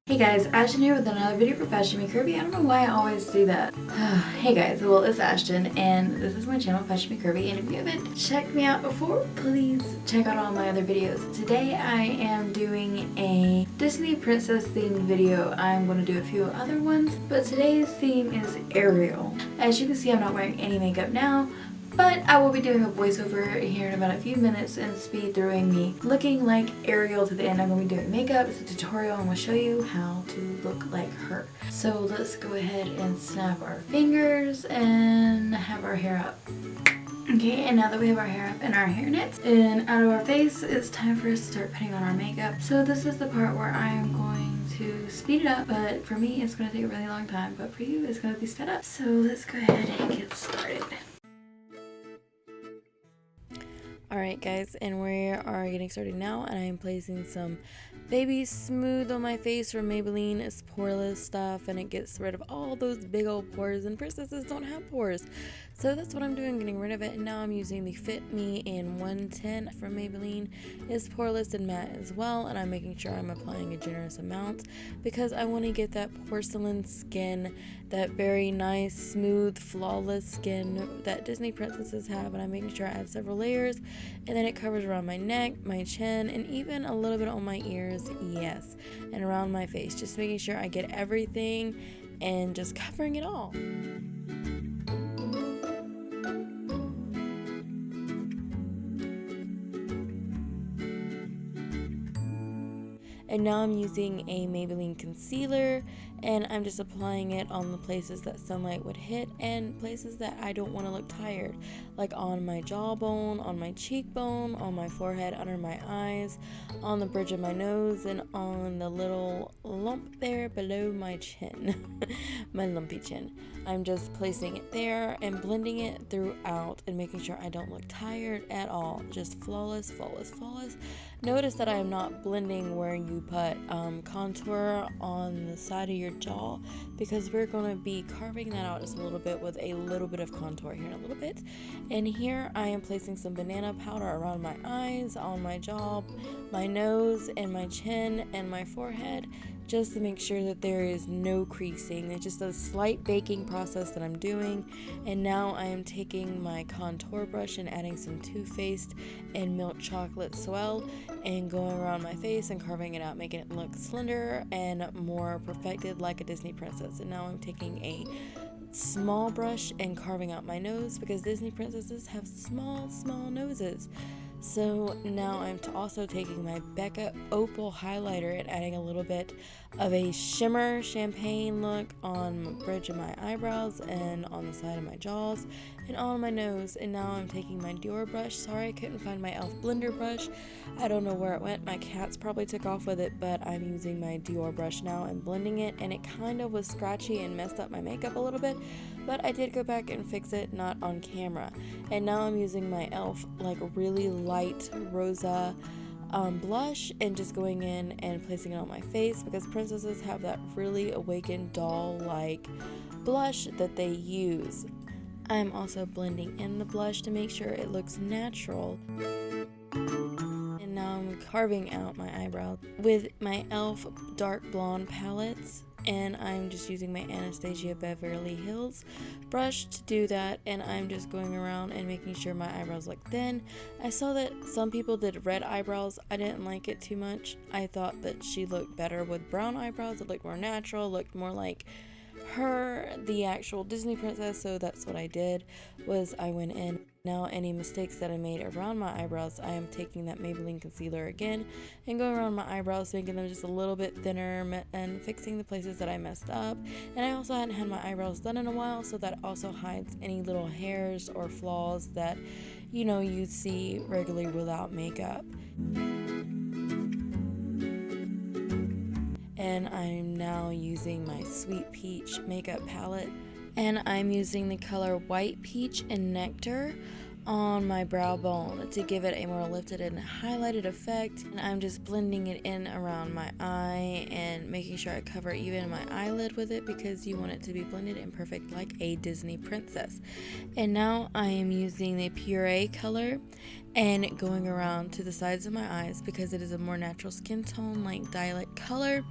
Hey guys, Ashton here with another video for FashionMeCurvy. I don't know why I always do that. Hey guys, well it's Ashton and this is my channel FashionMeCurvy, and if you haven't checked me out before, please check out all my other videos. Today I am doing a Disney princess themed video. I'm going to do a few other ones, but today's theme is Ariel. As you can see, I'm not wearing any makeup now, but I will be doing a voiceover here in about a few minutes and speed throughing me looking like Ariel to the end. I'm going to be doing makeup. It's a tutorial and we'll show you how to look like her. So let's go ahead and snap our fingers and have our hair up. Okay, and now that we have our hair up and our hairnets and out of our face, it's time for us to start putting on our makeup. So this is the part where I am going to speed it up, but for me it's going to take a really long time, but for you it's going to be sped up. So let's go ahead and get started. Alright guys, and we are getting started now, and I am placing some Baby Smooth on my face from Maybelline. It's poreless stuff and it gets rid of all those big old pores, and princesses don't have pores. So that's what I'm doing, getting rid of it. And now I'm using the Fit Me in 110 from Maybelline. It's poreless and matte as well, and I'm making sure I'm applying a generous amount because I want to get that porcelain skin, that very nice, smooth, flawless skin that Disney princesses have, and I'm making sure I add several layers. And then it covers around my neck, my chin, and even a little bit on my ears, yes, and around my face, just making sure I get everything and just covering it all. And now I'm using a Maybelline concealer, and I'm just applying it on the places that sunlight would hit and places that I don't want to look tired, like on my jawbone, on my cheekbone, on my forehead, under my eyes, on the bridge of my nose, and on the little lump there below my chin, my lumpy chin. I'm just placing it there and blending it throughout and making sure I don't look tired at all. Just flawless, flawless, flawless. Notice that I am not blending where you put contour on the side of your jaw, because we're going to be carving that out just a little bit with a little bit of contour here in a little bit. And here I am placing some banana powder around my eyes, on my jaw, my nose, and my chin, and my forehead, just to make sure that there is no creasing. It's just a slight baking process that I'm doing. And now I am taking my contour brush and adding some Too Faced and Milk Chocolate Swell and going around my face and carving it out, making it look slender and more perfected like a Disney princess. And now I'm taking a small brush and carving out my nose, because Disney princesses have small noses. So now I'm also taking my Becca Opal highlighter and adding a little bit of a shimmer champagne look on the bridge of my eyebrows and on the side of my jaws and on my nose. And now I'm taking my Dior brush. Sorry I couldn't find my e.l.f. blender brush. I don't know where it went. My cats probably took off with it, but I'm using my Dior brush now and blending it, and it kind of was scratchy and messed up my makeup a little bit, but I did go back and fix it, not on camera. And now I'm using my e.l.f. like really light Rosa blush and just going in and placing it on my face, because princesses have that really awakened doll like blush that they use. I'm also blending in the blush to make sure it looks natural. And now I'm carving out my eyebrows with my e.l.f. dark blonde palettes, and I'm just using my Anastasia Beverly Hills brush to do that, and I'm just going around and making sure my eyebrows look thin. I saw that some people did red eyebrows. I didn't like it too much. I thought that she looked better with brown eyebrows. It looked more natural, looked more like her, the actual Disney princess. So that's what I did, was I went in. Now any mistakes that I made around my eyebrows, I am taking that Maybelline concealer again and going around my eyebrows, making them just a little bit thinner and fixing the places that I messed up. And I also hadn't had my eyebrows done in a while, so that also hides any little hairs or flaws that, you know, you see regularly without makeup. And I'm now using my Sweet Peach makeup palette, and I'm using the color White Peach and Nectar on my brow bone to give it a more lifted and highlighted effect. And I'm just blending it in around my eye and making sure I cover even my eyelid with it, because you want it to be blended and perfect like a Disney princess. And now I am using the Pure color, and going around to the sides of my eyes because it is a more natural skin tone, like dye-like color.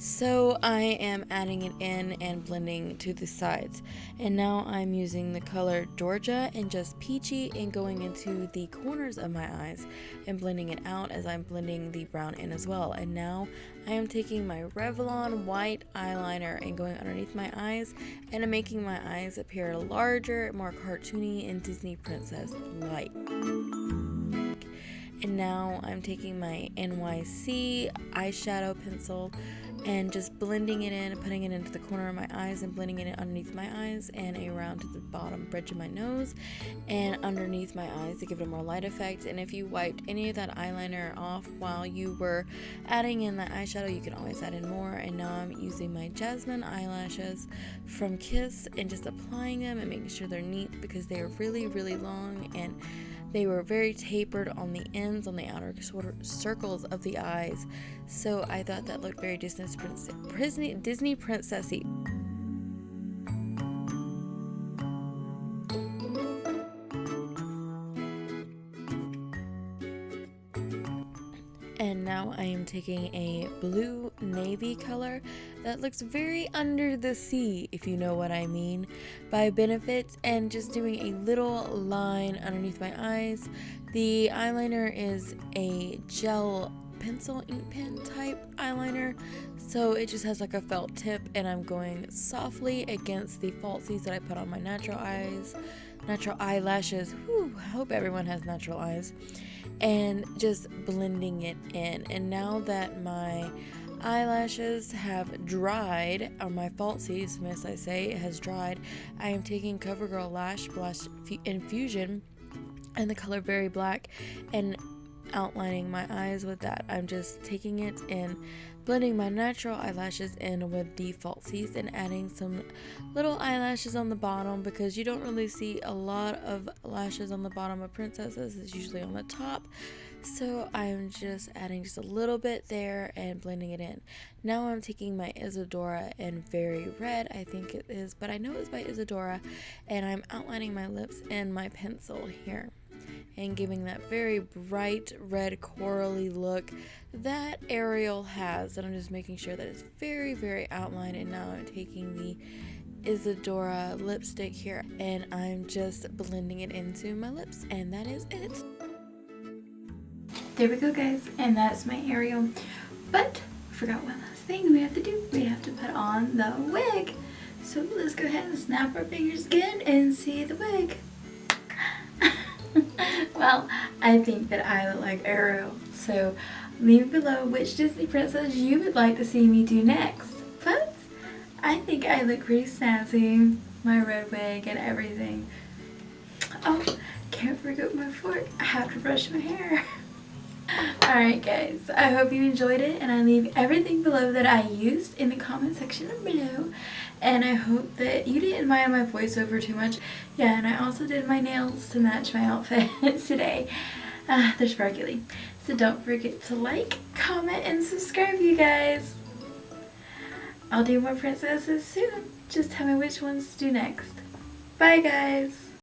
So I am adding it in and blending to the sides. And now I'm using the color Georgia and Just Peachy and going into the corners of my eyes and blending it out as I'm blending the brown in as well. And now I am taking my Revlon white eyeliner and going underneath my eyes, and I'm making my eyes appear larger, more cartoony and Disney princess like. And now I'm taking my NYC eyeshadow pencil and just blending it in, putting it into the corner of my eyes and blending it in underneath my eyes and around to the bottom bridge of my nose and underneath my eyes to give it a more light effect. And if you wiped any of that eyeliner off while you were adding in that eyeshadow, you can always add in more. And now I'm using my Jasmine eyelashes from Kiss and just applying them and making sure they're neat because they are really, really long and they were very tapered on the ends, on the outer circles of the eyes. So I thought that looked very Disney princessy. And now I am taking a blue navy color that looks very under the sea, if you know what I mean, by Benefit, and just doing a little line underneath my eyes. The eyeliner is a gel pencil ink pen type eyeliner, so it just has like a felt tip, and I'm going softly against the falsies that I put on my natural eyelashes. Whew, I hope everyone has natural eyes. And just blending it in. And now that my eyelashes have dried, or my falsies, must I say, has dried, I am taking Covergirl Lash Blush Infusion in the color Very Black and outlining my eyes with that. I'm just taking it and blending my natural eyelashes in with the falsies and adding some little eyelashes on the bottom because you don't really see a lot of lashes on the bottom of princesses. It's usually on the top. So I'm just adding just a little bit there and blending it in. Now I'm taking my Isadora in Very Red, I think it is, but I know it's by Isadora, and I'm outlining my lips and my pencil here and giving that very bright red corally look that Ariel has. And I'm just making sure that it's very, very outlined. And now I'm taking the Isadora lipstick here and I'm just blending it into my lips, and that is it. There we go, guys, and that's my Ariel. But I forgot one last thing we have to do. We have to put on the wig. So let's go ahead and snap our fingers again and see the wig. Well, I think that I look like Ariel, so leave below which Disney princess you would like to see me do next. But I think I look pretty snazzy, my red wig and everything. Oh, can't forget my fork. I have to brush my hair. Alright guys, I hope you enjoyed it, and I leave everything below that I used in the comment section below. And I hope that you didn't mind my voiceover too much. Yeah, and I also did my nails to match my outfit today. They're sparkly. So don't forget to like, comment, and subscribe, you guys. I'll do more princesses soon. Just tell me which ones to do next. Bye, guys.